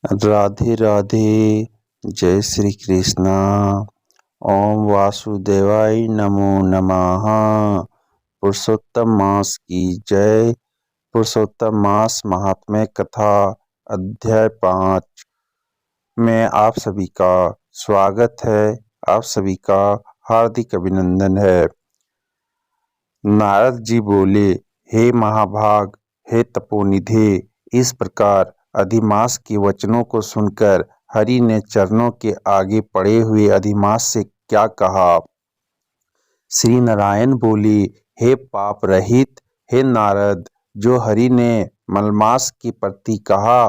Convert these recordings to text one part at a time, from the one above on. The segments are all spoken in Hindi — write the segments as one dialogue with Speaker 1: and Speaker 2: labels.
Speaker 1: राधे राधे। जय श्री कृष्णा। ओम वासुदेवाय नमो नमः। पुरुषोत्तम मास की जय। पुरुषोत्तम मास महात्म्य कथा अध्याय 5 में आप सभी का स्वागत है। आप सभी का हार्दिक अभिनंदन है। नारद जी बोले, हे महाभाग, हे तपोनिधे, इस प्रकार अधिमास के वचनों को सुनकर हरि ने चरणों के आगे पड़े हुए अधिमास से क्या कहा। श्री नारायण बोले, हे पाप रहित, हे नारद, जो हरि ने मलमास के प्रति कहा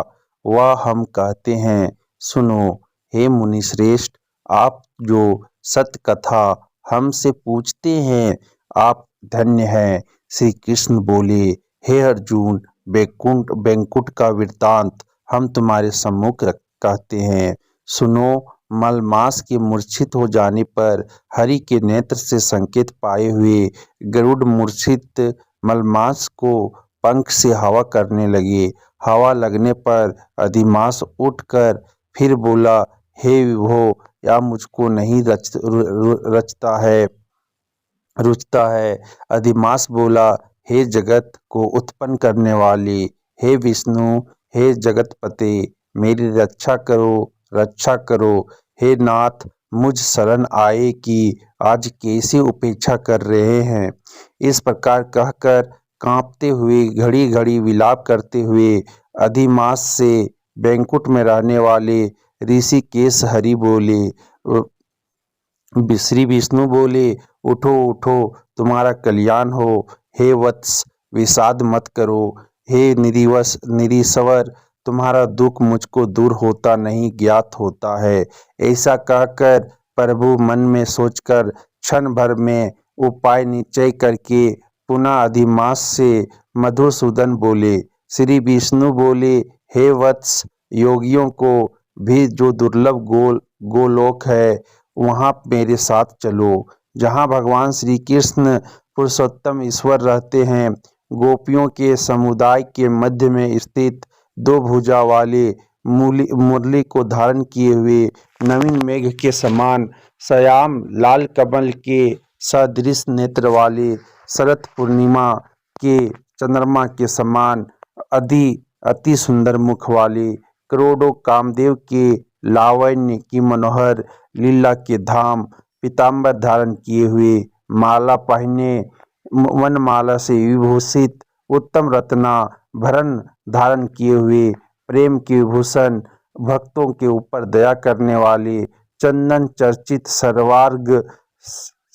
Speaker 1: वह हम कहते हैं, सुनो। हे मुनिश्रेष्ठ, आप जो सत्य कथा हमसे पूछते हैं, आप धन्य हैं। श्री कृष्ण बोले, हे अर्जुन, बैंकुट का वृत्तांत हम तुम्हारे सम्मुख कहते हैं, सुनो। मलमास के मूर्छित हो जाने पर हरि के नेत्र से संकेत पाए हुए गरुड़ मूर्छित मलमास को पंख से हवा करने लगे। हवा लगने पर अधिमास उठकर फिर बोला, हे विभो, या मुझको नहीं रुचता है। अधिमास बोला, हे जगत को उत्पन्न करने वाले, हे विष्णु, हे जगतपते, मेरी रक्षा करो। हे नाथ, मुझ शरण आए कि आज कैसे उपेक्षा कर रहे हैं। इस प्रकार कहकर कांपते हुए घड़ी घड़ी विलाप करते हुए अधिमास से बैंकुट में रहने वाले ऋषिकेश हरि बोले। श्री विष्णु बोले, उठो उठो, तुम्हारा कल्याण हो। हे वत्स, विषाद मत करो। हे निरीश्वर, तुम्हारा दुख मुझको दूर होता नहीं ज्ञात होता है। ऐसा कहकर प्रभु मन में सोचकर क्षण भर में उपाय निश्चय करके पुनः अधिमास से मधुसूदन बोले। श्री विष्णु बोले, हे वत्स, योगियों को भी जो दुर्लभ गोलोक है वहाँ मेरे साथ चलो, जहाँ भगवान श्री कृष्ण पुरुषोत्तम ईश्वर रहते हैं। गोपियों के समुदाय के मध्य में स्थित दो भुजा वाले मुरली को धारण किए हुए नवीन मेघ के समान श्याम लाल कमल के सदृश नेत्र वाले शरद पूर्णिमा के चंद्रमा के समान अति सुंदर मुख वाले करोड़ों कामदेव के लावण्य की मनोहर लीला के धाम पीताम्बर धारण किए हुए, माला पहने, वनमाला से विभूषित, उत्तम रत्नाभरण धारण किए हुए, प्रेम के विभूषण, भक्तों के ऊपर दया करने वाले, चंदन चर्चित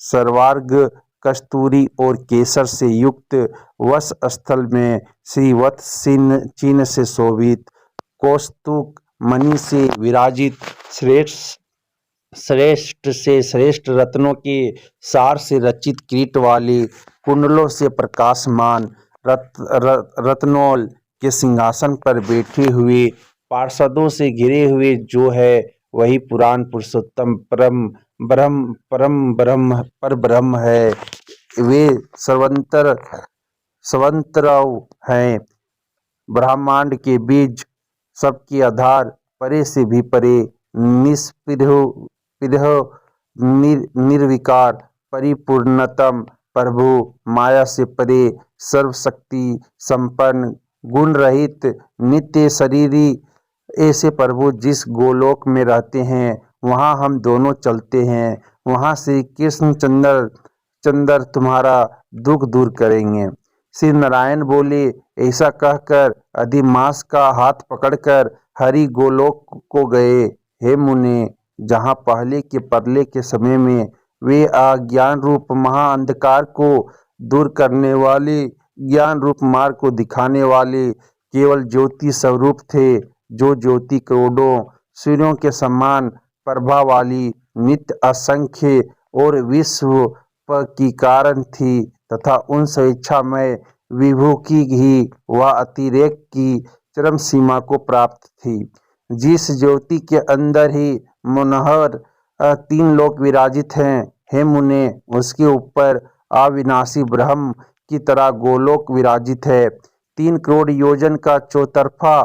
Speaker 1: सर्वार्ग कस्तूरी और केसर से युक्त वस स्थल में श्रीवत्स चिन्ह से शोभित, कौस्तुक मणि से विराजित, श्रेष्ठ से श्रेष्ठ रत्नों के सार से रचित किरीट वाले, कुंडलों से प्रकाशमान, रत्नौल के सिंहासन पर बैठे हुए, पार्षदों से घिरे हुए, जो है वही पुराण पुरुषोत्तम परम ब्रह्म है। वे स्वतंत्र हैं, ब्रह्मांड के बीज, सबके आधार, परे से भी परे, निर्विकार, परिपूर्णतम प्रभु, माया से परे, सर्वशक्ति संपन्न, गुण रहित, नित्य शरीरी, ऐसे प्रभु जिस गोलोक में रहते हैं वहाँ हम दोनों चलते हैं। वहाँ श्री कृष्ण चंद्र तुम्हारा दुख दूर करेंगे। श्री नारायण बोले, ऐसा कहकर अधिमास का हाथ पकड़कर हरि गोलोक को गए। हे मुने, जहाँ पहले के परले के समय में वे अज्ञान रूप महाअंधकार को दूर करने वाले, ज्ञान रूप मार्ग को दिखाने वाले केवल ज्योति स्वरूप थे, जो ज्योति करोड़ों सूर्यों के समान प्रभा वाली, नित्य असंख्य और विश्व की कारण थी, तथा उन स्वेच्छामय विभु की ही वह अतिरेक की चरम सीमा को प्राप्त थी। जिस ज्योति के अंदर ही मनोहर 3 लोक विराजित हैं, हे मुने, उसके ऊपर अविनाशी ब्रह्म की तरह गोलोक विराजित है। 3 करोड़ योजन का चौतरफा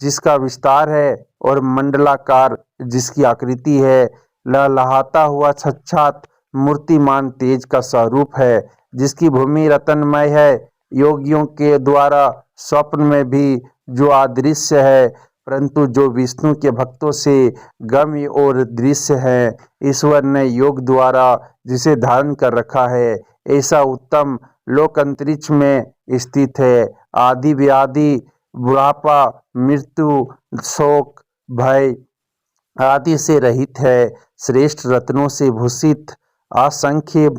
Speaker 1: जिसका विस्तार है और मंडलाकार जिसकी आकृति है, लहलहाता हुआ साक्षात मूर्तिमान तेज का स्वरूप है, जिसकी भूमि रत्नमय है। योगियों के द्वारा स्वप्न में भी जो अदृश्य है, परंतु जो विष्णु के भक्तों से गम्य और दृश्य है, ईश्वर ने योग द्वारा जिसे धारण कर रखा है, ऐसा उत्तम लोक अंतरिक्ष में स्थित है। आदि व्याधि, बुढ़ापा, मृत्यु, शोक, भय आदि से रहित है। श्रेष्ठ रत्नों से भूषित, असंख्य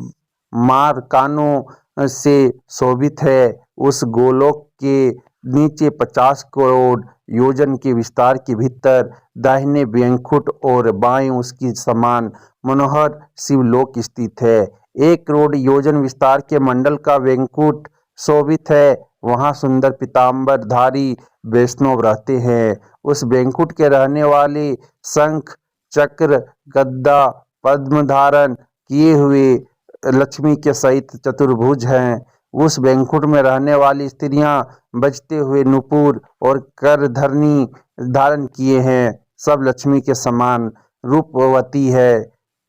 Speaker 1: मार्कानों से शोभित है। उस गोलोक के नीचे 50 करोड़ योजन के विस्तार के भीतर दाहिने वैकुंठ और बाएं उसकी समान मनोहर शिवलोक स्थित है। 1 करोड़ योजन विस्तार के मंडल का वैकुंठ शोभित है। वहाँ सुंदर पीताम्बर धारी वैष्णव रहते हैं। उस वैकुंठ के रहने वाले शंख, चक्र, गदा, पद्म धारण किए हुए लक्ष्मी के सहित चतुर्भुज हैं। उस वैकुंठ में रहने वाली स्त्रियां बजते हुए नूपुर और करधरनी धारण किए हैं, सब लक्ष्मी के समान रूपवती है।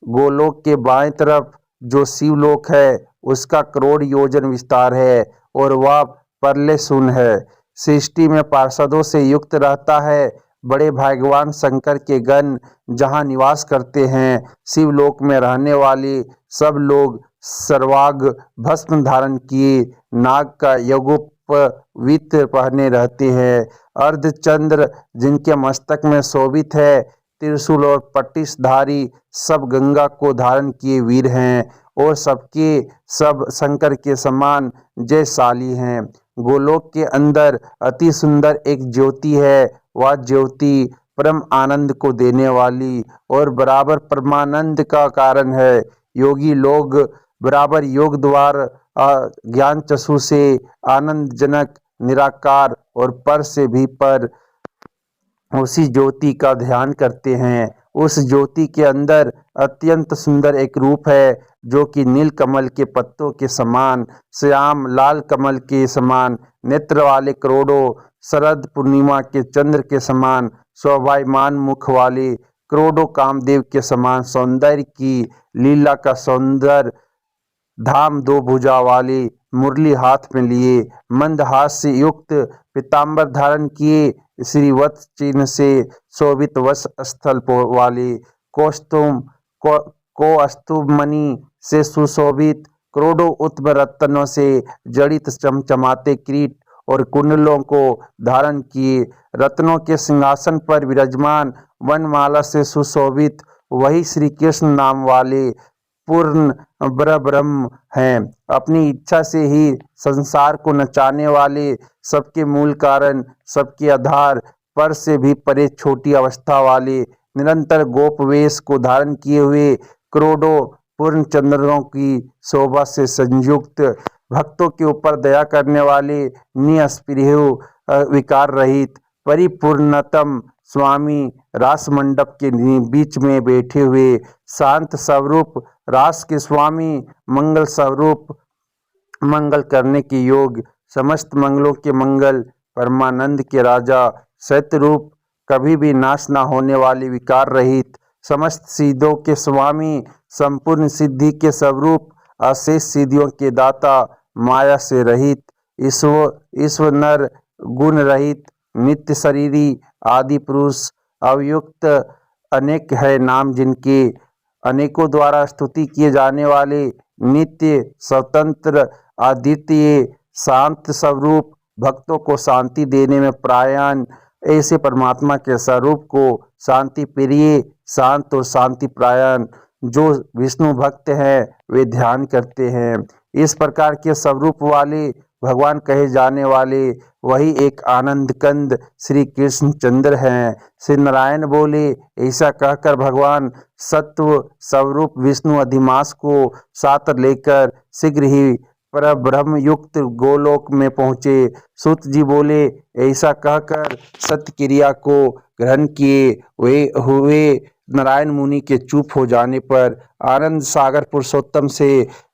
Speaker 1: गोलोक के बाएं तरफ जो शिवलोक है, उसका करोड़ योजन विस्तार है और वह परले शून्य है। सृष्टि में पार्षदों से युक्त रहता है। बड़े भाग्यवान शंकर के गण जहाँ निवास करते हैं। शिवलोक में रहने वाले सब लोग सर्वांग भस्म धारण किए नाग का यज्ञोपवीत पहने रहते हैं। अर्धचंद्र जिनके मस्तक में शोभित है, त्रिशूल और पट्टिसधारी सब गंगा को धारण किए वीर हैं और सबके सब शंकर के समान जयशाली हैं। गोलोक के अंदर अति सुंदर एक ज्योति है। वह ज्योति परम आनंद को देने वाली और बराबर परमानंद का कारण है। योगी लोग बराबर योग द्वार ज्ञान चक्षु से आनंदजनक निराकार और पर से भी पर उसी ज्योति का ध्यान करते हैं। उस ज्योति के अंदर अत्यंत सुंदर एक रूप है, जो कि नील कमल के पत्तों के समान, श्याम लाल कमल के समान नेत्र वाले, करोड़ों शरद पूर्णिमा के चंद्र के समान शोभायमान मुख वाले, करोड़ों कामदेव के समान सौंदर्य की लीला का सौंदर्य धाम, 2 भुजा वाले, मुरली हाथ में लिए, मंद हाथ से युक्त, पीताम्बर धारण किए, श्रीवत्स चिन्ह से शोभित वश स्थल वाले, कौस्तुम कौस्तुभमणि से सुशोभित, करोड़ों उत्तम रत्नों से जड़ित चमचमाते किरीट और कुंडलों को धारण किए, रत्नों के सिंहासन पर विराजमान, वनमाला से सुशोभित वही श्री कृष्ण नाम वाले पूर्ण ब्रह्म हैं। अपनी इच्छा से ही संसार को नचाने वाले, सबके मूल कारण, सबके आधार, पर से भी परे छोटी अवस्था वाले, निरंतर गोप वेश को धारण किए हुए, करोड़ों पूर्ण चंद्रों की शोभा से संयुक्त, भक्तों के ऊपर दया करने वाले, निस्पृह विकार रहित, परिपूर्णतम स्वामी, रास मंडप के बीच में बैठे हुए, शांत स्वरूप, रास के स्वामी, मंगल स्वरूप, मंगल करने के योग, समस्त मंगलों के मंगल, परमानंद के राजा, सत्यरूप, कभी भी नाश न होने वाले, विकार रहित, समस्त सिद्धियों के स्वामी, संपूर्ण सिद्धि के स्वरूप, अशेष सिद्धियों के दाता, माया से रहित, ईश्वर नर गुण रहित, नित्य शरीरी, आदि पुरुष, अवयुक्त, अनेक है नाम जिनके, अनेकों द्वारा स्तुति किए जाने वाले, नित्य स्वतंत्र, अद्वितीय, शांत स्वरूप, भक्तों को शांति देने में प्रायण, ऐसे परमात्मा के स्वरूप को शांति प्रिय, शांत और शांति प्रायण जो विष्णु भक्त हैं वे ध्यान करते हैं। इस प्रकार के स्वरूप वाले भगवान कहे जाने वाले वही एक आनंद कंद श्री कृष्णचंद्र हैं। श्री नारायण बोले, ऐसा कहकर भगवान सत्व स्वरूप विष्णु अधिमास को साथ लेकर शीघ्र ही परब्रह्म युक्त गोलोक में पहुँचे। सूत जी बोले, ऐसा कहकर सत्य क्रिया को ग्रहण किए वे हुए नारायण मुनि के चुप हो जाने पर आनंद सागर पुरुषोत्तम से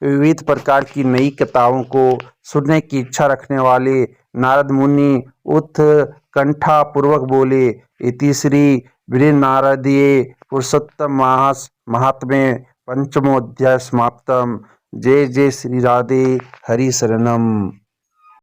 Speaker 1: विविध प्रकार की नई कथाओं को सुनने की इच्छा रखने वाले नारद मुनि उत्कंठा पूर्वक बोले। इति श्री बृहन्नारदीये पुरुषोत्तम महात्म्ये पंचमोऽध्याय समाप्तम। जय जय श्री राधे हरि शरणम।